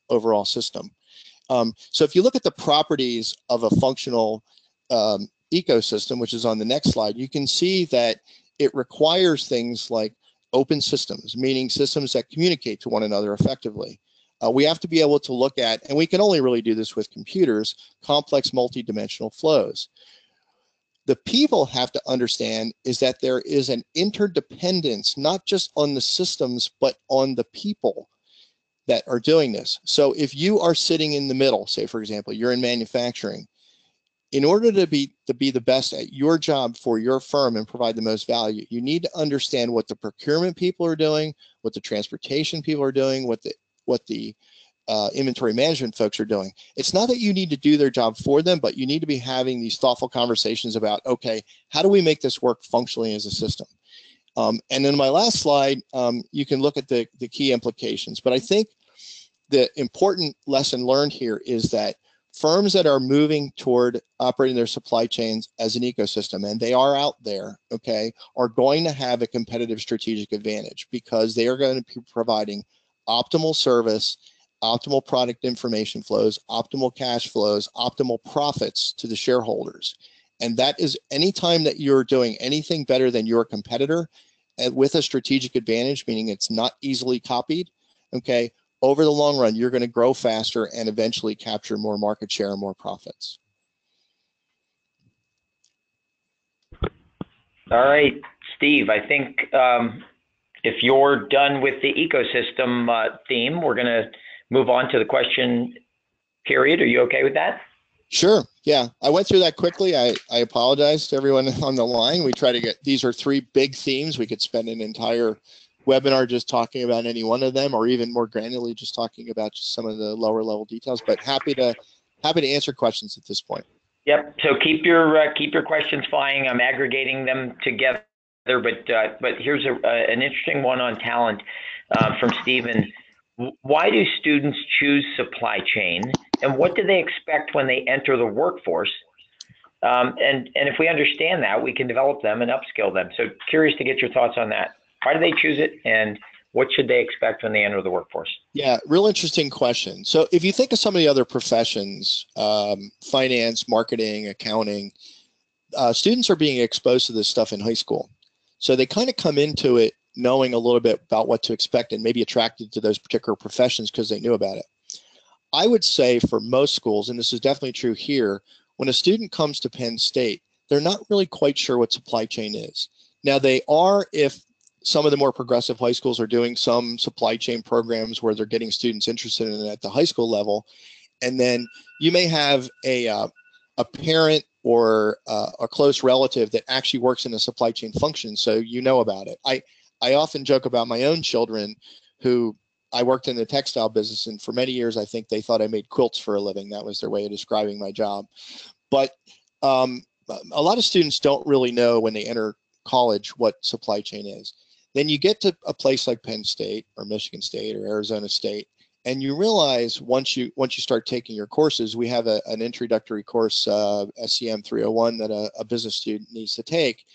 overall system. So if you look at the properties of a functional ecosystem, which is on the next slide, you can see that it requires things like open systems, meaning systems that communicate to one another effectively. We have to be able to look at, and we can only really do this with computers, complex multidimensional flows. The people have to understand is that there is an interdependence, not just on the systems, but on the people that are doing this. So if you are sitting in the middle, say for example, you're in manufacturing, in order to be the best at your job for your firm and provide the most value, you need to understand what the procurement people are doing, what the transportation people are doing, what the inventory management folks are doing. It's not that you need to do their job for them, but you need to be having these thoughtful conversations about, okay, how do we make this work functionally as a system? And then my last slide, you can look at the key implications. But I think the important lesson learned here is that firms that are moving toward operating their supply chains as an ecosystem, and they are out there, okay, are going to have a competitive strategic advantage because they are going to be providing optimal service, optimal product information flows, optimal cash flows, optimal profits to the shareholders. And that is anytime that you're doing anything better than your competitor with a strategic advantage, meaning it's not easily copied, okay, over the long run, you're going to grow faster and eventually capture more market share and more profits. All right, Steve, I think if you're done with the ecosystem theme, we're going to move on to the question period. Are you okay with that? Sure. Yeah, I went through that quickly. I apologize to everyone on the line. We try to get, these are three big themes. We could spend an entire webinar just talking about any one of them, or even more granularly just talking about just some of the lower level details, but happy to answer questions at this point. Yep. So keep your questions flying. I'm aggregating them together, but here's an interesting one on talent from Stephen. Why do students choose supply chain, and what do they expect when they enter the workforce? And if we understand that, we can develop them and upskill them. So curious to get your thoughts on that. Why do they choose it, and what should they expect when they enter the workforce? Yeah, real interesting question. So if you think of some of the other professions, finance, marketing, accounting, students are being exposed to this stuff in high school. So they kind of come into it knowing a little bit about what to expect and maybe attracted to those particular professions because they knew about it. I would say for most schools, and this is definitely true here, when a student comes to Penn State, they're not really quite sure what supply chain is. Now they are if some of the more progressive high schools are doing some supply chain programs where they're getting students interested in it at the high school level. And then you may have a parent or a close relative that actually works in a supply chain function, so you know about it. I often joke about my own children who I worked in the textile business, and for many years I think they thought I made quilts for a living. That was their way of describing my job. But a lot of students don't really know when they enter college what supply chain is. Then you get to a place like Penn State or Michigan State or Arizona State, and you realize once you start taking your courses, we have an introductory course, SCM 301, that a business student needs to take,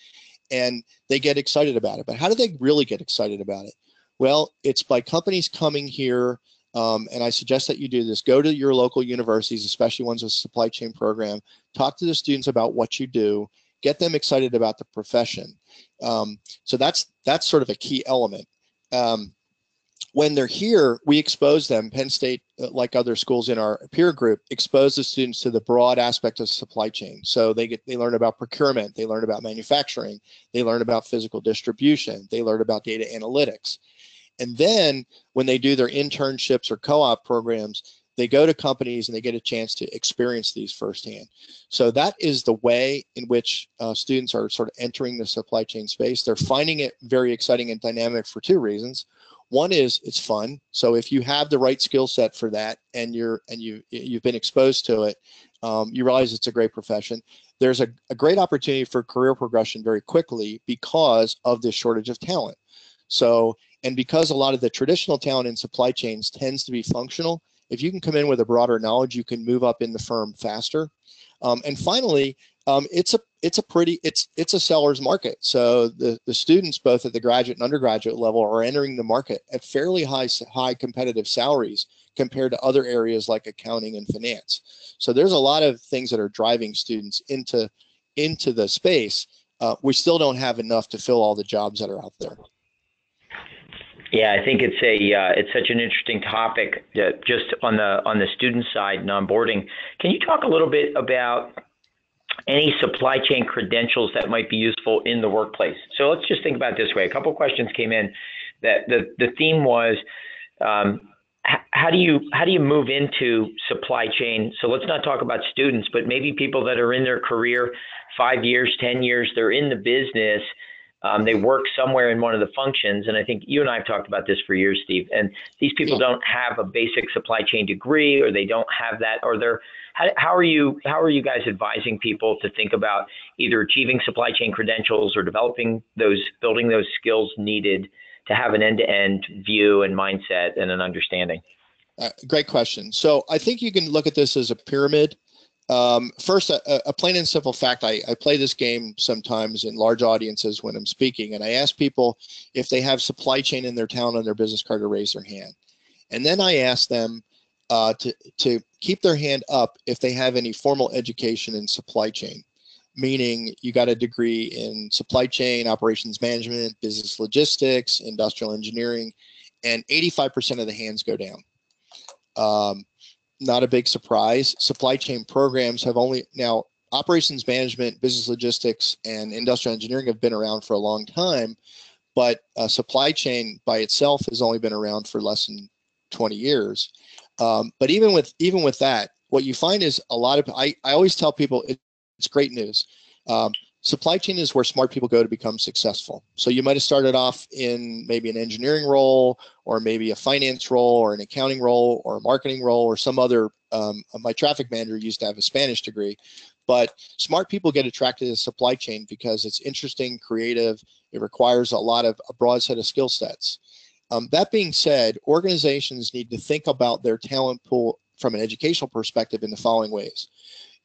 and they get excited about it. But how do they really get excited about it? Well, it's by companies coming here, and I suggest that you do this. Go to your local universities, especially ones with a supply chain program. Talk to the students about what you do. Get them excited about the profession. So that's sort of a key element. When they're here, we expose them. Penn State, like other schools in our peer group, expose the students to the broad aspect of supply chain. So they learn about procurement, they learn about manufacturing, they learn about physical distribution, they learn about data analytics. And then when they do their internships or co-op programs, they go to companies and they get a chance to experience these firsthand. So that is the way in which students are sort of entering the supply chain space. They're finding it very exciting and dynamic for two reasons. One is it's fun. So if you have the right skill set for that and you've been exposed to it, you realize it's a great profession. There's a great opportunity for career progression very quickly because of this shortage of talent. So, and because a lot of the traditional talent in supply chains tends to be functional, if you can come in with a broader knowledge, you can move up in the firm faster. And finally, it's a seller's market. So the students, both at the graduate and undergraduate level, are entering the market at fairly high competitive salaries compared to other areas like accounting and finance. So there's a lot of things that are driving students into the space. We still don't have enough to fill all the jobs that are out there. Yeah, I think it's such an interesting topic, just on the student side and onboarding. Can you talk a little bit about any supply chain credentials that might be useful in the workplace? So let's just think about it this way. A couple of questions came in that the theme was, how do you move into supply chain? So let's not talk about students, but maybe people that are in their career 5 years, 10 years, they're in the business. They work somewhere in one of the functions, and I think you and I have talked about this for years, Steve. And these people don't have a basic supply chain degree, or they don't have that, or they're. How are you guys advising people to think about either achieving supply chain credentials or building those skills needed to have an end-to-end view and mindset and an understanding? Great question. So I think you can look at this as a pyramid. First, a plain and simple fact, I play this game sometimes in large audiences when I'm speaking, and I ask people if they have supply chain in their town on their business card to raise their hand. And then I ask them to keep their hand up if they have any formal education in supply chain, meaning you got a degree in supply chain, operations management, business logistics, industrial engineering, and 85% of the hands go down. Not a big surprise. Supply chain programs have now operations management, business logistics, and industrial engineering have been around for a long time, but supply chain by itself has only been around for less than 20 years. But even with that, what you find is a lot of, I always tell people it's great news. Supply chain is where smart people go to become successful. So you might have started off in maybe an engineering role, or maybe a finance role, or an accounting role, or a marketing role, or some other, my traffic manager used to have a Spanish degree. But smart people get attracted to supply chain because it's interesting, creative, it requires a broad set of skill sets. That being said, organizations need to think about their talent pool from an educational perspective in the following ways.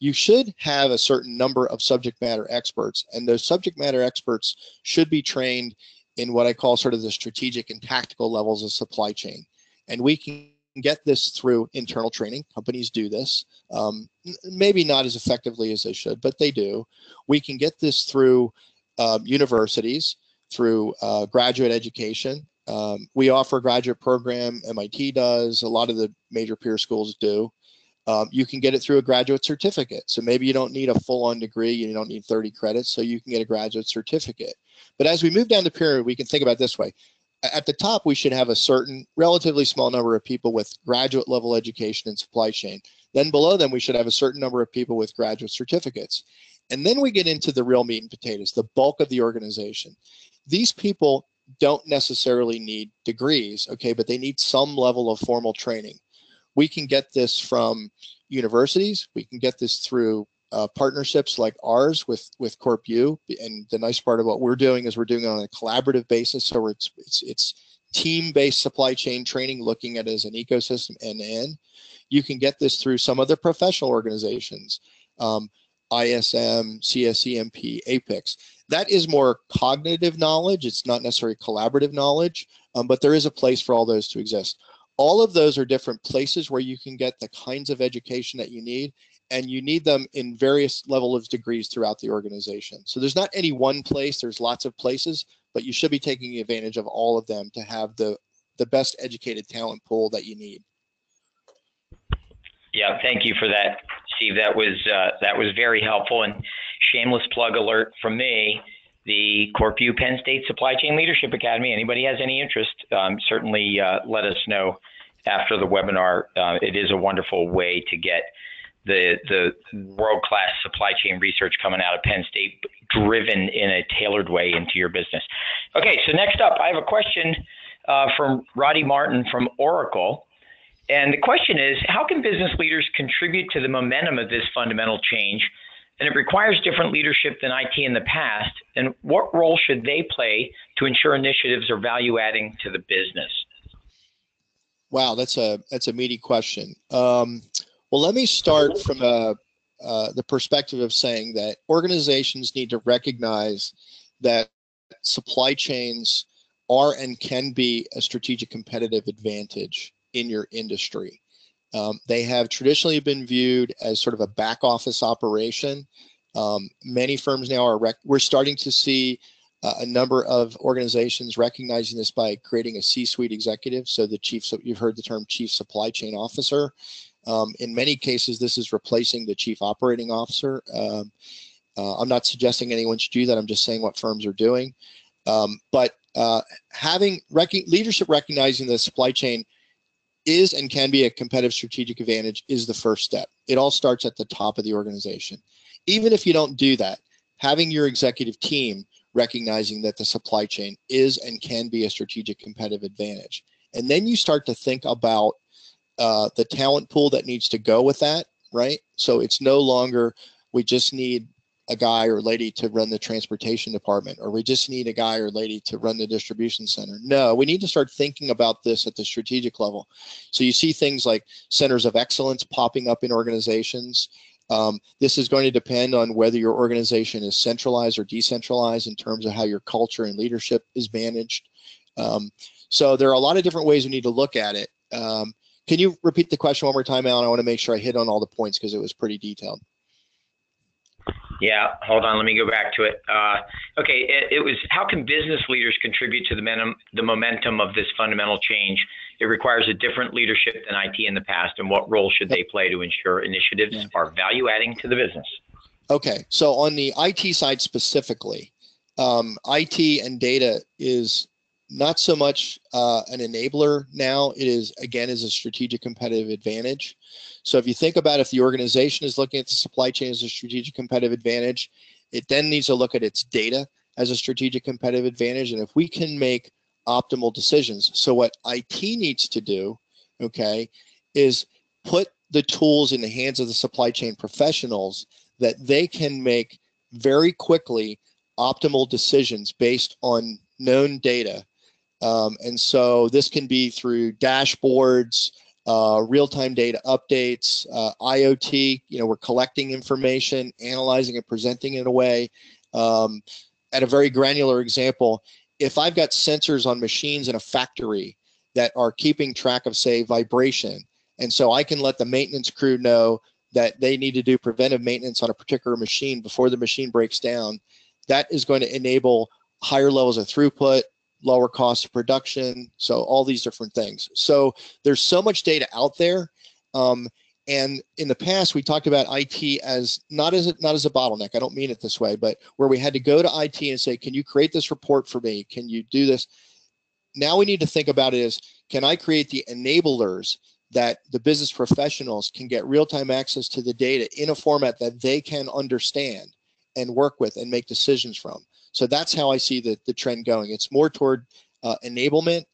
You should have a certain number of subject matter experts, and those subject matter experts should be trained in what I call sort of the strategic and tactical levels of supply chain. And we can get this through internal training. Companies do this, maybe not as effectively as they should, but they do. We can get this through universities. through graduate education. We offer a graduate program, MIT does, a lot of the major peer schools do. You can get it through a graduate certificate. So maybe you don't need a full-on degree, you don't need 30 credits, so you can get a graduate certificate. But as we move down the pyramid, we can think about it this way. At the top, we should have a certain relatively small number of people with graduate level education in supply chain. Then below them, we should have a certain number of people with graduate certificates. And then we get into the real meat and potatoes, the bulk of the organization. These people don't necessarily need degrees, okay, but they need some level of formal training. We can get this from universities. We can get this through partnerships like ours with CorpU. And the nice part of what we're doing is we're doing it on a collaborative basis. So it's team-based supply chain training, looking at it as an ecosystem end-to-end. You can get this through some other professional organizations, ISM, CSEMP, APICS. That is more cognitive knowledge. It's not necessarily collaborative knowledge, but there is a place for all those to exist. All of those are different places where you can get the kinds of education that you need, and you need them in various levels of degrees throughout the organization. So there's not any one place, there's lots of places, but you should be taking advantage of all of them to have the best educated talent pool that you need. Yeah, thank you for that, Steve. That was very helpful. And shameless plug alert from me, the CorpU Penn State Supply Chain Leadership Academy. Anybody has any interest, certainly let us know after the webinar. It is a wonderful way to get the world-class supply chain research coming out of Penn State driven in a tailored way into your business. Okay, so next up, I have a question from Roddy Martin from Oracle. And the question is, how can business leaders contribute to the momentum of this fundamental change? And it requires different leadership than IT in the past. And what role should they play to ensure initiatives are value-adding to the business? Wow, that's a meaty question. Well, let me start from the perspective of saying that organizations need to recognize that supply chains are and can be a strategic competitive advantage in your industry. They have traditionally been viewed as sort of a back office operation. Many firms now we're starting to see a number of organizations recognizing this by creating a C-suite executive. So you've heard the term chief supply chain officer. In many cases, this is replacing the chief operating officer. I'm not suggesting anyone should do that. I'm just saying what firms are doing. But having leadership recognizing the supply chain is and can be a competitive strategic advantage is the first step. It all starts at the top of the organization. Even if you don't do that, having your executive team recognizing that the supply chain is and can be a strategic competitive advantage. And then you start to think about the talent pool that needs to go with that, right? So it's no longer, we just need a guy or lady to run the transportation department, or we just need a guy or lady to run the distribution center. No, we need to start thinking about this at the strategic level. So you see things like centers of excellence popping up in organizations. This is going to depend on whether your organization is centralized or decentralized in terms of how your culture and leadership is managed. So there are a lot of different ways we need to look at it. Can you repeat the question one more time, Alan? I want to make sure I hit on all the points because it was pretty detailed. Yeah, hold on, let me go back to it. Okay, it was, how can business leaders contribute to the momentum of this fundamental change? It requires a different leadership than IT in the past, and what role should they play to ensure initiatives are value-adding to the business? Okay, so on the IT side specifically, IT and data is not so much an enabler now. It is, again, is a strategic competitive advantage. So if you think about if the organization is looking at the supply chain as a strategic competitive advantage, it then needs to look at its data as a strategic competitive advantage. And if we can make optimal decisions, so what IT needs to do, okay, is put the tools in the hands of the supply chain professionals that they can make very quickly optimal decisions based on known data. And so this can be through dashboards, real-time data updates, IoT. We're collecting information, analyzing and presenting it in a way. At a very granular example, if I've got sensors on machines in a factory that are keeping track of, say, vibration, and so I can let the maintenance crew know that they need to do preventive maintenance on a particular machine before the machine breaks down, that is going to enable higher levels of throughput, lower cost of production, so all these different things. So there's so much data out there, and in the past we talked about IT as not as a bottleneck. I don't mean it this way, but where we had to go to IT and say, can you create this report for me? Can you do this? Now we need to think about it as, can I create the enablers that the business professionals can get real-time access to the data in a format that they can understand and work with and make decisions from. So that's how I see the trend going. It's more toward enablement,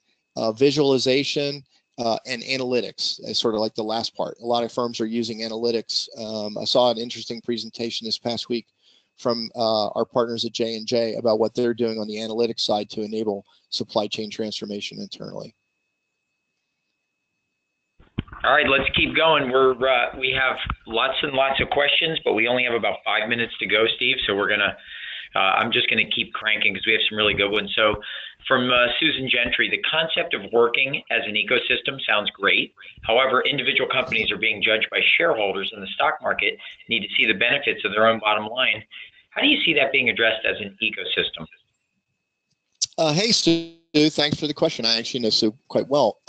visualization, and analytics as sort of like the last part. A lot of firms are using analytics. I saw an interesting presentation this past week from our partners at J&J about what they're doing on the analytics side to enable supply chain transformation internally. All right, let's keep going. We have lots and lots of questions, but we only have about 5 minutes to go, Steve. So I'm just gonna keep cranking because we have some really good ones. So from Susan Gentry, the concept of working as an ecosystem sounds great. However, individual companies are being judged by shareholders in the stock market, need to see the benefits of their own bottom line. How do you see that being addressed as an ecosystem? Hey, Stu, thanks for the question. I actually know Sue quite well.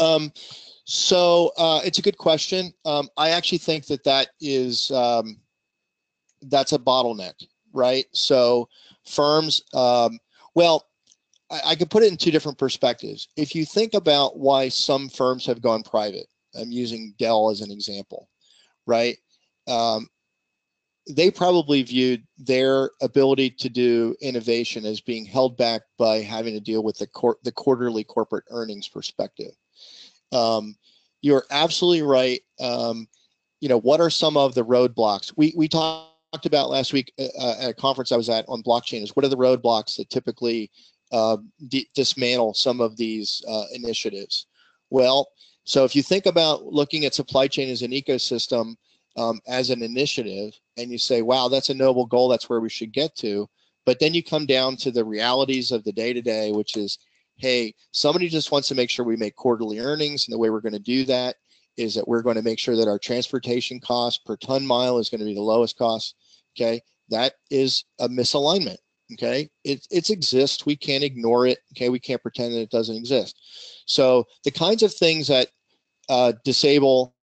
So it's a good question. I actually think that is that's a bottleneck, right? So firms, well, I could put it in two different perspectives. If you think about why some firms have gone private, I'm using Dell as an example, right? They probably viewed their ability to do innovation as being held back by having to deal with the quarterly corporate earnings perspective. You're absolutely right. What are some of the roadblocks? We talked about last week at a conference I was at on blockchain is what are the roadblocks that typically dismantle some of these initiatives? Well, so if you think about looking at supply chain as an ecosystem, as an initiative, and you say, wow, that's a noble goal, that's where we should get to, but then you come down to the realities of the day-to-day, which is, hey, somebody just wants to make sure we make quarterly earnings, and the way we're going to do that is that we're going to make sure that our transportation cost per ton mile is going to be the lowest cost, okay? That is a misalignment, okay? It exists, we can't ignore it, okay? We can't pretend that it doesn't exist. So the kinds of things that disable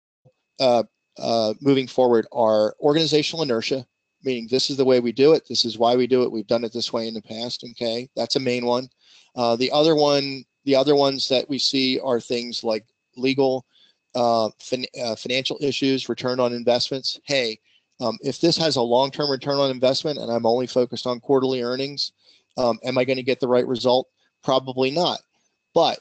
moving forward are organizational inertia, meaning this is the way we do it, this is why we do it, we've done it this way in the past, okay? That's a main one. The other ones that we see are things like legal, financial issues, return on investments. Hey, if this has a long-term return on investment and I'm only focused on quarterly earnings, am I going to get the right result? Probably not. But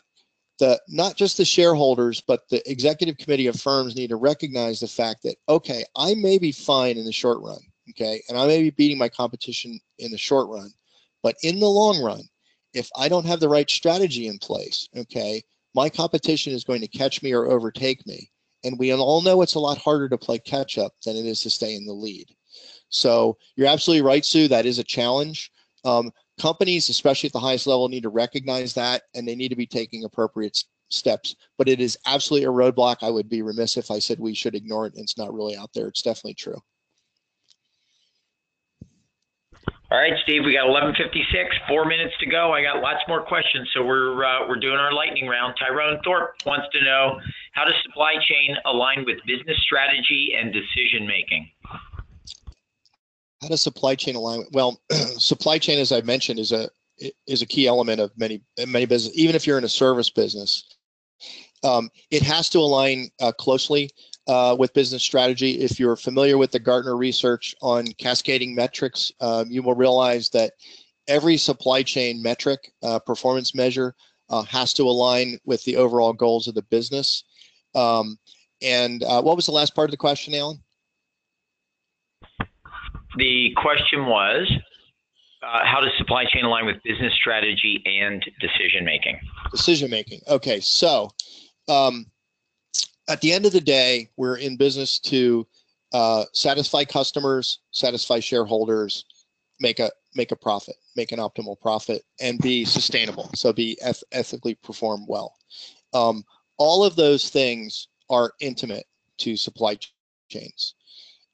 not just the shareholders, but the executive committee of firms need to recognize the fact that, okay, I may be fine in the short run, okay, and I may be beating my competition in the short run, but in the long run, if I don't have the right strategy in place, okay, my competition is going to catch me or overtake me. And we all know it's a lot harder to play catch up than it is to stay in the lead. So you're absolutely right, Sue, that is a challenge. Companies, especially at the highest level, need to recognize that, and they need to be taking appropriate steps. But it is absolutely a roadblock. I would be remiss if I said we should ignore it, and it's not really out there. It's definitely true. All right, Steve, we got 11:56, 4 minutes to go. I got lots more questions, so we're doing our lightning round. Tyrone Thorpe wants to know, how does supply chain align with business strategy and decision making? How does supply chain align? Well, supply chain, as I mentioned, is a key element of many businesses. Even if you're in a service business, it has to align closely with business strategy. If you're familiar with the Gartner research on cascading metrics, you will realize that every supply chain metric, performance measure, has to align with the overall goals of the business. And what was the last part of the question, Alan? The question was, how does supply chain align with business strategy and decision making? Decision making. Okay, so at the end of the day, we're in business to satisfy customers, satisfy shareholders, make a profit, make an optimal profit, and be sustainable. So be ethically perform well. All of those things are intimate to supply chains.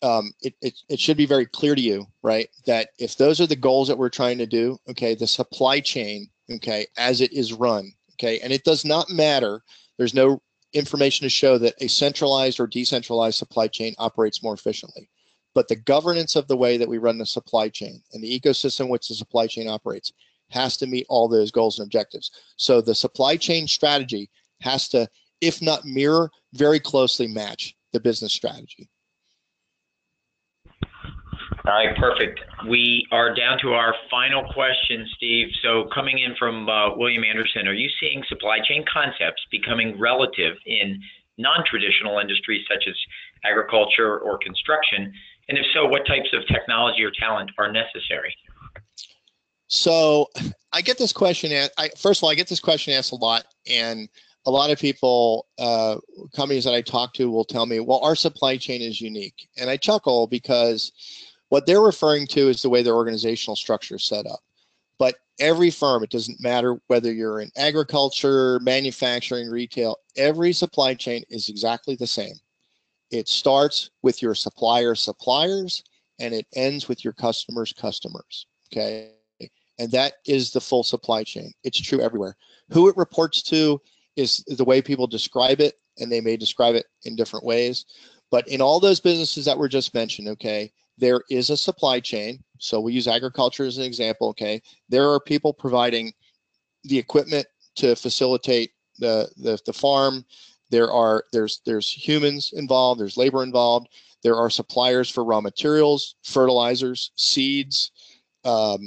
it should be very clear to you, right, that if those are the goals that we're trying to do, okay, the supply chain, okay, as it is run, okay, and it does not matter. There's no information to show that a centralized or decentralized supply chain operates more efficiently. But the governance of the way that we run the supply chain and the ecosystem in which the supply chain operates has to meet all those goals and objectives. So the supply chain strategy has to, if not mirror, very closely match the business strategy. All right, perfect. We are down to our final question, Steve. So coming in from William Anderson, are you seeing supply chain concepts becoming relative in non-traditional industries such as agriculture or construction? And if so, what types of technology or talent are necessary? So I get this question first of all, I get this question asked a lot, and a lot of people, companies that I talk to will tell me, well, our supply chain is unique. And I chuckle because what they're referring to is the way their organizational structure is set up. But every firm, it doesn't matter whether you're in agriculture, manufacturing, retail, every supply chain is exactly the same. It starts with your suppliers, and it ends with your customers' customers, okay? And that is the full supply chain. It's true everywhere. Who it reports to is the way people describe it, and they may describe it in different ways. But in all those businesses that were just mentioned, okay, there is a supply chain. So we use agriculture as an example, okay? There are people providing the equipment to facilitate the farm. There's humans involved, there's labor involved. There are suppliers for raw materials, fertilizers, seeds, crop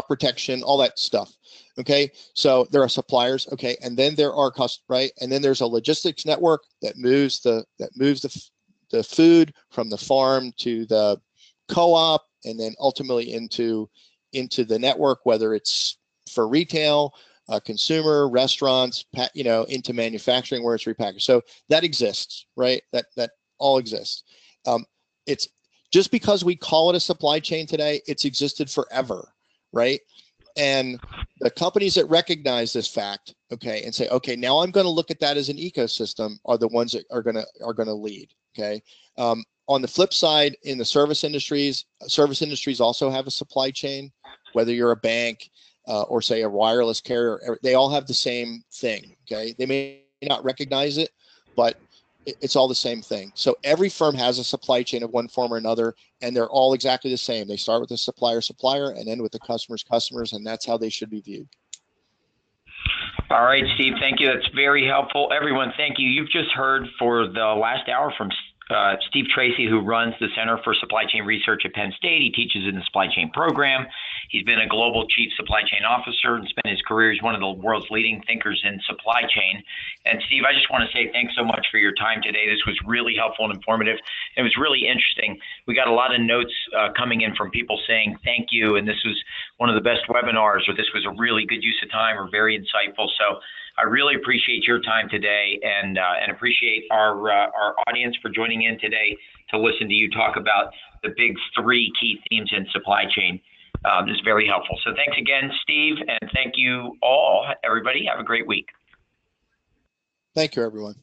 protection, all that stuff. Okay, so there are suppliers. Okay, and then there are right, and then there's a logistics network that moves the food from the farm to the co-op, and then ultimately into the network, whether it's for retail, consumer, restaurants, into manufacturing where it's repackaged. So that exists, right? That all exists. It's just because we call it a supply chain today, it's existed forever, right? And the companies that recognize this fact, okay, and say, okay, now I'm going to look at that as an ecosystem, are the ones that are going to lead. Okay. On the flip side, in the service industries also have a supply chain. Whether you're a bank or say a wireless carrier, they all have the same thing. Okay, they may not recognize it, but it's all the same thing. So every firm has a supply chain of one form or another, and they're all exactly the same. They start with the supplier and end with the customers, and that's how they should be viewed. All right, Steve, thank you. That's very helpful. Everyone, thank you. You've just heard for the last hour from Steve Tracy, who runs the Center for Supply Chain Research at Penn State. He teaches in the supply chain program. He's been a global chief supply chain officer and spent his career as one of the world's leading thinkers in supply chain. And Steve, I just want to say thanks so much for your time today. This was really helpful and informative. It was really interesting. We got a lot of notes coming in from people saying thank you, and this was one of the best webinars, or this was a really good use of time, or very insightful. So I really appreciate your time today, and appreciate our audience for joining in today to listen to you talk about the big three key themes in supply chain. This is very helpful. So thanks again, Steve, and thank you all. Everybody, have a great week. Thank you, everyone.